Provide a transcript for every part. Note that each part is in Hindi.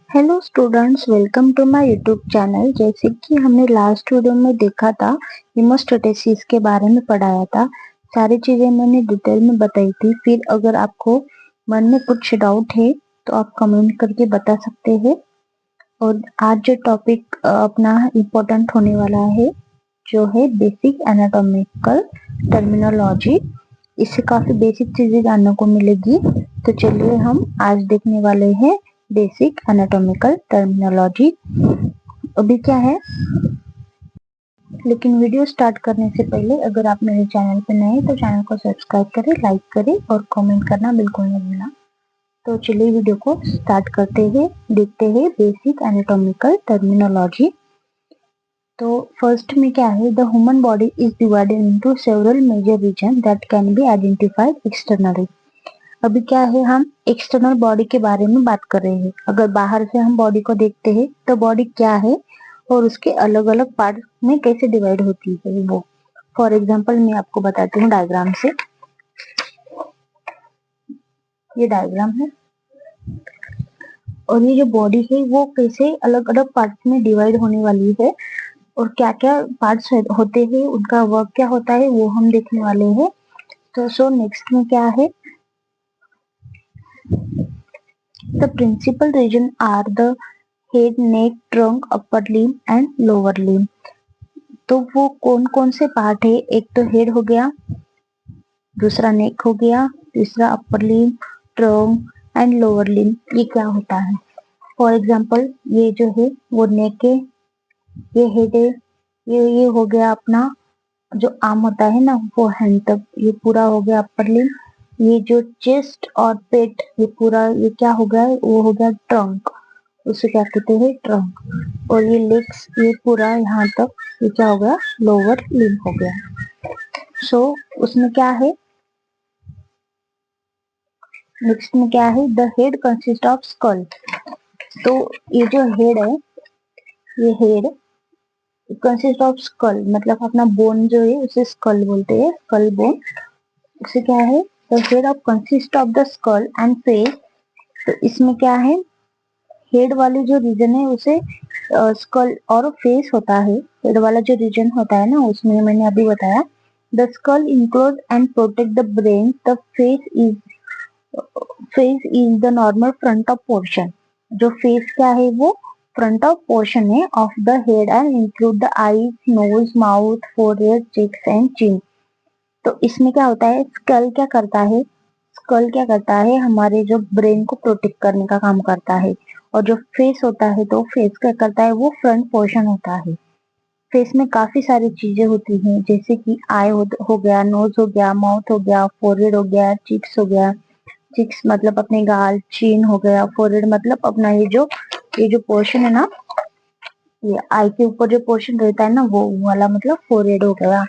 Hello students, welcome to my YouTube channel. जैसे कि हमने लास्ट वीडियो में देखा था, हीमोस्टेटिस के बारे में पढ़ाया था। सारी चीजें मैंने डिटेल में बताई थी। फिर अगर आपको मन में कुछ डाउट है तो आप कमेंट करके बता सकते हैं। और आज जो टॉपिक अपना इम्पोर्टेंट होने वाला है जो है बेसिक एनाटॉमिकल टर्मिनोलॉजी। इससे काफी बेसिक चीजें जानने को मिलेगी। तो चलिए हम आज देखने वाले हैं बेसिक एनाटॉमिकल टर्मिनोलॉजी। अभी क्या है, लेकिन वीडियो स्टार्ट करने से पहले अगर आप मेरे चैनल पे नए हैं तो चैनल को सब्सक्राइब करें, लाइक करें और कमेंट करना बिल्कुल नहीं भूलना। तो चलिए वीडियो को स्टार्ट करते हैं, देखते हैं बेसिक एनाटॉमिकल टर्मिनोलॉजी। तो फर्स्ट में क्या है, the human body is divided into several major region that can be identified externally. अभी क्या है, हम एक्सटर्नल बॉडी के बारे में बात कर रहे हैं। अगर बाहर से हम बॉडी को देखते हैं तो बॉडी क्या है और उसके अलग अलग पार्ट में कैसे डिवाइड होती है वो। फॉर एग्जांपल मैं आपको बताती हूँ डायग्राम से। ये डायग्राम है और ये जो बॉडी है वो कैसे अलग अलग पार्ट्स में डिवाइड होने वाली है और क्या क्या पार्ट्स होते हैं, उनका वर्क क्या होता है वो हम देखने वाले हैं। तो सो नेक्स्ट में क्या है, the principal region are the head, neck, trunk, upper limb and lower limb. तो वो कौन कौन से पार्ट है, एक तो हेड हो गया, दूसरा नेक हो गया, तीसरा upper limb, trunk and lower limb. ये क्या होता है, फॉर एग्जांपल ये जो है वो नेक है, ये हेड है, ये हो गया अपना जो आर्म होता है ना वो हैंड तक, ये पूरा हो गया अपर लिम्ब। ये जो चेस्ट और पेट ये पूरा ये क्या हो गया, वो हो गया ट्रंक, उसे क्या कहते हैं ट्रंक। और ये लेग्स ये पूरा यहाँ तक ये क्या हो गया, लोअर लिम्ब हो गया। सो उसमें क्या है, नेक्स्ट में क्या है, the head consist of skull. तो ये जो हेड है, ये हेड कंसिस्ट ऑफ स्कल, मतलब अपना बोन जो है उसे स्कल बोलते हैं, स्कल बोन। उसे क्या है, the head of consist of the skull and face. तो इसमें क्या है, हेड वाली जो रीजन है उसे स्कल और फेस होता है। हेड वाला जो रीजन होता है ना उसमें मैंने अभी बताया, the skull include and protect the brain, the face is the normal front of portion. जो फेस क्या है, वो फ्रंट ऑफ पोर्शन है of the head and include the eyes, nose, mouth, forehead, cheeks and chin. तो इसमें क्या होता है, स्कल क्या करता है, स्कल क्या करता है, हमारे जो ब्रेन को प्रोटेक्ट करने का काम करता है। और जो फेस होता है, तो फेस क्या करता है, वो फ्रंट पोर्शन होता है। फेस में काफी सारी चीजें होती हैं, जैसे कि आई हो गया, नोज हो गया, माउथ हो गया, फोरहेड हो गया, चिक्स हो गया। चिक्स मतलब अपने गाल, चीन हो गया, फोरहेड मतलब अपना ये जो पोर्शन है ना, ये आई के ऊपर जो पोर्शन रहता है ना वो वाला मतलब फोरहेड हो गया।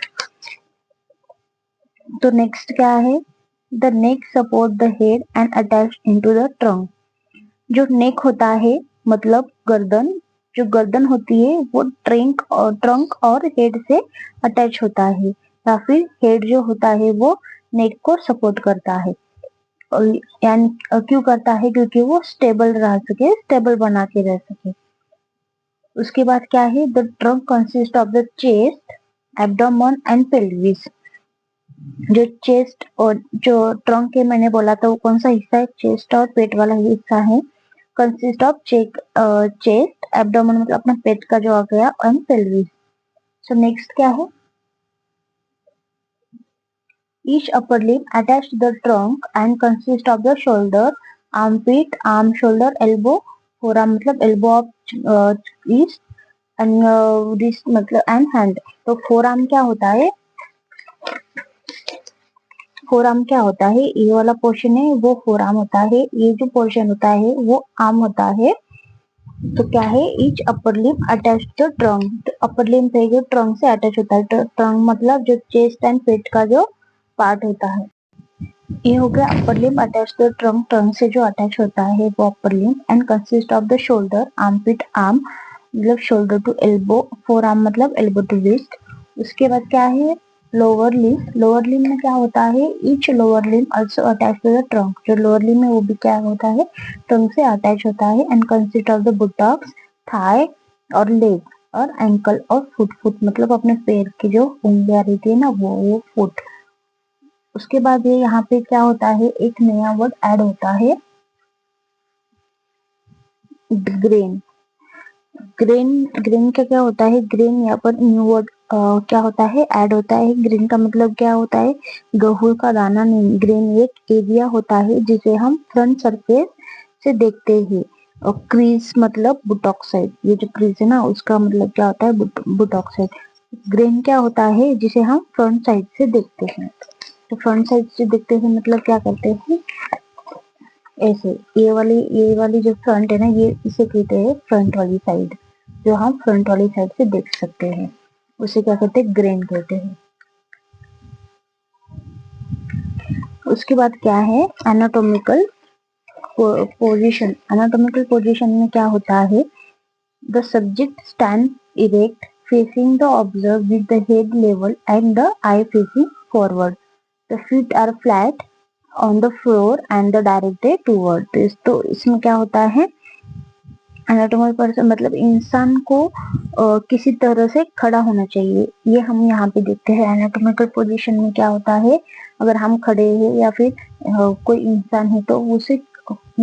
तो नेक्स्ट क्या है, the neck support the head and attach into the trunk. जो नेक होता है मतलब गर्दन, जो गर्दन होती है वो ट्रंक और हेड से अटैच होता है, या फिर हेड जो होता है वो नेक को सपोर्ट करता है। और यानी क्यों करता है, क्योंकि वो स्टेबल रह सके, स्टेबल बना के रह सके। उसके बाद क्या है, the trunk consist of the chest, abdomen and pelvis. जो चेस्ट और जो ट्रंक है मैंने बोला था वो कौन सा हिस्सा है, चेस्ट और पेट वाला हिस्सा है। कंसिस्ट ऑफ चेस्ट, एब्डोमेन मतलब अपना पेट का जो आ गया, एंड पेल्विस। सो नेक्स्ट क्या है, each upper limb attach the trunk and consist of the shoulder, armpit, arm, shoulder, elbow, forearm मतलब elbow of wrist and wrist मतलब एंड हैंड। तो फोरआर्म क्या होता है, फोरआर्म क्या होता है, ये वाला पोर्शन है वो फोरआर्म होता है, ये जो पोर्शन होता है वो आर्म होता है। तो क्या है, each upper limb attach the trunk. Upper limb है जो ट्रंक से अटैच होता है। ट्रंक मतलब जो चेस्ट एंड पेट का जो पार्ट होता है। ये हो गया upper limb attach the trunk, trunk से जो अटैच होता है वो upper limb. And consist of the shoulder, armpit, arm मतलब shoulder to elbow, forearm मतलब एल्बो टू रिस्ट। उसके बाद क्या है, लोअर लिम्ब में क्या होता है, each lower limb also attach to the trunk, जो लोअर लिम्ब है वो भी क्या होता है, ट्रंक से अटैच होता है, and consist of the buttocks, thigh और लेग और एंकल और फुट, फुट मतलब अपने पैर की जो उंगलियां रहती है ना वो फुट। उसके बाद ये यहाँ पे क्या होता है, एक नया वर्ड ऐड होता है, ग्रेन। ग्रेन, ग्रेन का क्या होता है, ग्रेन यहाँ पर न्यू वर्ड क्या होता है, ऐड होता है। ग्रेन का मतलब क्या होता है, गेहूं का दाना नहीं, ग्रेन एक एरिया होता है जिसे हम फ्रंट सरफेस से देखते हैं। और क्रीज मतलब बुटॉक्साइड, ये जो क्रीज है ना उसका मतलब क्या होता है, बुटॉक्साइड। ग्रेन क्या होता है, जिसे हम फ्रंट साइड से देखते हैं। तो फ्रंट साइड से देखते हैं मतलब क्या करते हैं, ऐसे ये वाली जो फ्रंट है ना, ये इसे कहते हैं फ्रंट वाली साइड, जो हम फ्रंट वाली साइड से देख सकते हैं, उसे क्या कहते हैं, ग्रेन कहते हैं। उसके बाद क्या है, एनाटॉमिकल पोजीशन। एनाटॉमिकल पोजीशन में क्या होता है, the subject stand erect facing the observe with the head level and the eye facing forward, the feet are flat on the floor and the directed toward. तो इसमें क्या होता है, एनाटोमल पर्सन मतलब इंसान को किसी तरह से खड़ा होना चाहिए, ये हम यहाँ पे देखते हैं। एनाटोमिकल पोजीशन में क्या होता है, अगर हम खड़े हैं या फिर कोई इंसान है तो उसे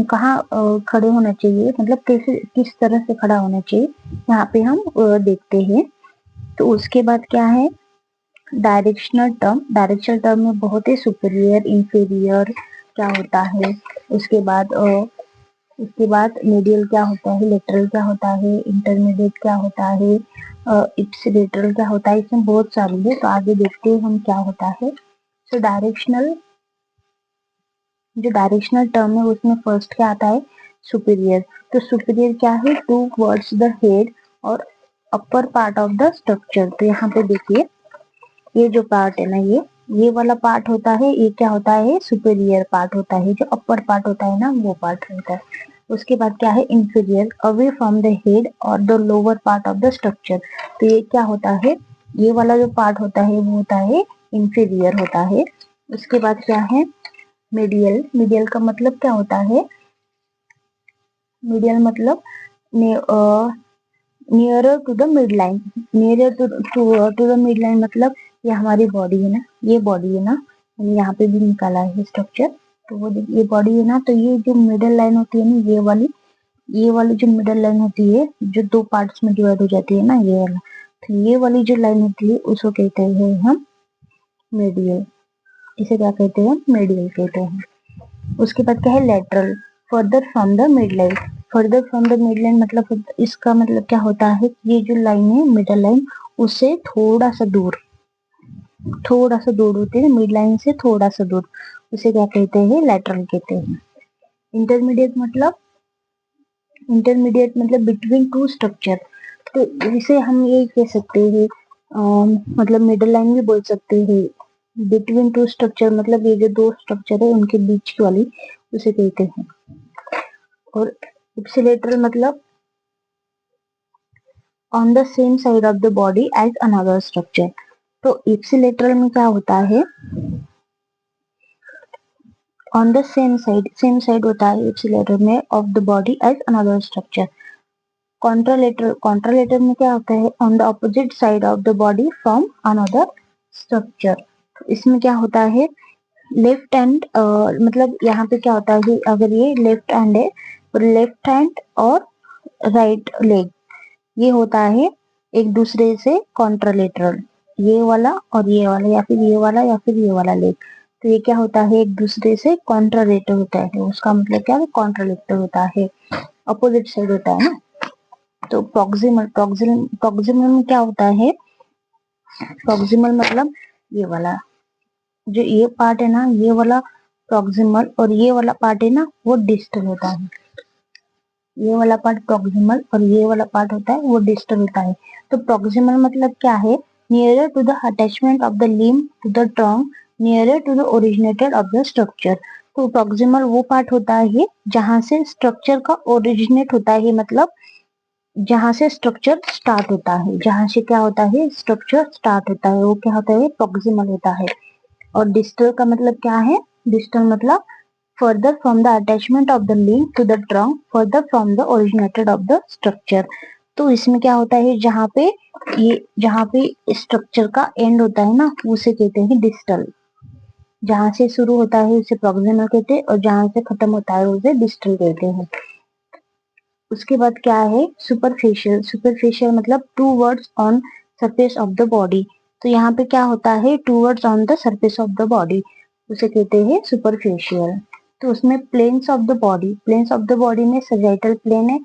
कहाँ खड़े होना चाहिए, मतलब कैसे किस तरह से खड़ा होना चाहिए, यहाँ पे हम देखते हैं। तो उसके बाद क्या है, डायरेक्शनल टर्म। डायरेक्शनल टर्म में बहुत ही सुपीरियर इंफीरियर क्या होता है। उसके बाद मीडियल क्या होता है, लेटरल क्या होता है, इंटरमीडिएट क्या होता है, इप्सिलेटरल क्या होता है, इसमें बहुत सारी है, तो आगे देखते हैं हम क्या होता है। सो जो डायरेक्शनल टर्म है उसमें फर्स्ट क्या आता है, सुपीरियर। तो सुपीरियर क्या है, टू वर्ड्स द हेड और upper part of the structure. तो यहाँ पे देखिए, ये जो पार्ट है ना, ये वाला पार्ट होता है, ये क्या होता है, सुपीरियर पार्ट होता है। जो अपर पार्ट होता है ना वो पार्ट रहता है। उसके बाद क्या है, inferior, away from the head और the lower part of the structure. तो ये क्या होता है, ये वाला जो पार्ट होता है वो होता है इंफीरियर होता है। उसके बाद क्या है, मीडियल। मीडियल का मतलब क्या होता है, मीडियल मतलब nearer to the mid line. Nearer to the mid line मतलब ये हमारी बॉडी है ना, ये बॉडी है ना, मैंने यहाँ पे भी निकाला है स्ट्रक्चर। तो वो ये बॉडी है ना, तो ये जो मिडल लाइन होती है ना, ये वाली जो मिडल लाइन होती है, जो दो पार्ट्स में डिवाइड हो जाती है ना, ये वाला, तो ये वाली जो लाइन होती है उसको कहते हैं हम मीडियल। इसे क्या कहते हैं, मीडियल कहते हैं। उसके बाद क्या है, lateral, further from the mid line. Further from the mid line मतलब इसका मतलब क्या होता है, ये जो लाइन है मिडल लाइन, उससे थोड़ा सा दूर होती है, मिड लाइन से थोड़ा सा दूर, उसे क्या कहते हैं, लेटरल कहते हैं। इंटरमीडिएट मतलब बिटवीन टू स्ट्रक्चर। तो इसे हम ये कह सकते हैं, मतलब मिडल लाइन भी बोल सकते हैं। बिटवीन टू स्ट्रक्चर मतलब ये जो दो स्ट्रक्चर है उनके बीच वाली, उसे कहते हैं। और इप्सिलेटरल मतलब on the same side of the body as another structure. तो इप्सिलेटरल में क्या होता है, ऑन द सेम साइड होता है इप्सिलेटरल में of the body as another structure. Contralateral में क्या होता है, on the opposite side of the body from another structure. इसमें क्या होता है, लेफ्ट हैंड मतलब यहाँ पे क्या होता है कि अगर ये लेफ्ट हैंड है तो लेफ्ट हैंड और राइट लेग ये होता है एक दूसरे से कॉन्ट्रालेटरल, ये वाला और ये वाला, या फिर ये वाला या फिर ये वाला लेग, तो ये क्या होता है, एक दूसरे से कॉन्ट्रालेटर होता है। उसका मतलब क्या है, कॉन्ट्रालेटर होता है, अपोजिट साइड होता है ना। तो प्रॉक्सिमल में क्या होता है, प्रॉक्सिमल मतलब ये वाला, जो ये पार्ट है ना, ये वाला प्रॉक्सिमल, और ये वाला पार्ट है ना वो डिस्टल होता है। ये वाला पार्ट प्रॉक्सिमल और ये वाला पार्ट होता है वो डिस्टल होता है। तो प्रॉक्सिमल मतलब क्या है, nearer to the attachment of the limb to the trunk, nearer to the originated of the structure. तो प्रॉक्सिमल वो पार्ट होता है जहां से स्ट्रक्चर का ओरिजिनेट होता है, मतलब जहां से स्ट्रक्चर स्टार्ट होता है, जहां से क्या होता है स्ट्रक्चर स्टार्ट होता है वो क्या होता है प्रॉक्सिमल होता है। और डिस्टल का मतलब क्या है, डिस्टल मतलब further from the attachment of the limb to the trunk, further from the originated of the structure। तो इसमें क्या होता है जहाँ पे स्ट्रक्चर का एंड होता है ना उसे कहते हैं डिस्टल। जहां से शुरू होता है उसे प्रॉक्सिमल कहते हैं और जहां से खत्म होता है उसे डिस्टल कहते हैं। उसके बाद क्या है सुपरफिशियल। सुपरफिशियल मतलब towards on surface of the body. तो यहाँ पे क्या होता है towards on the surface of the body, उसे कहते हैं सुपरफिशियल। तो उसमें planes of the body, planes of the body में सजेटल प्लेन है।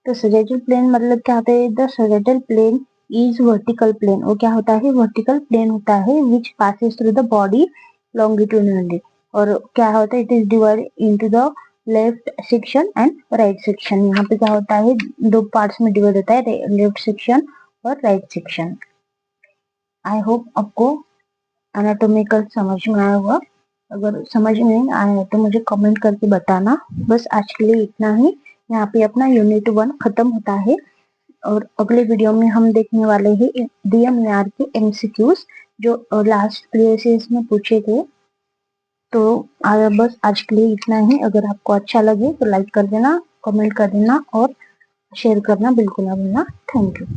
तो सजेटल प्लेन मतलब क्या होता है the sagittal plane is vertical plane. वो क्या होता है वर्टिकल प्लेन होता है which passes through the body longitudinally. और क्या होता है it is divided into the left section and right section. यहाँ पे क्या होता है दो पार्ट्स में डिवाइड होता है लेफ्ट सेक्शन और राइट सेक्शन। आई होप आपको एनाटॉमिकल समझ में आया होगा। अगर समझ में नहीं आया तो मुझे कमेंट करके बताना। बस आज के लिए इतना ही। यहाँ पे अपना यूनिट 1 खत्म होता है और अगले वीडियो में हम देखने वाले हैं DMAR के MCQs जो लास्ट प्रीवियस में पूछे थे। तो बस आज के लिए इतना ही। अगर आपको अच्छा लगे तो लाइक कर देना, कमेंट कर देना और शेयर करना बिल्कुल ना भूलना। Thank you.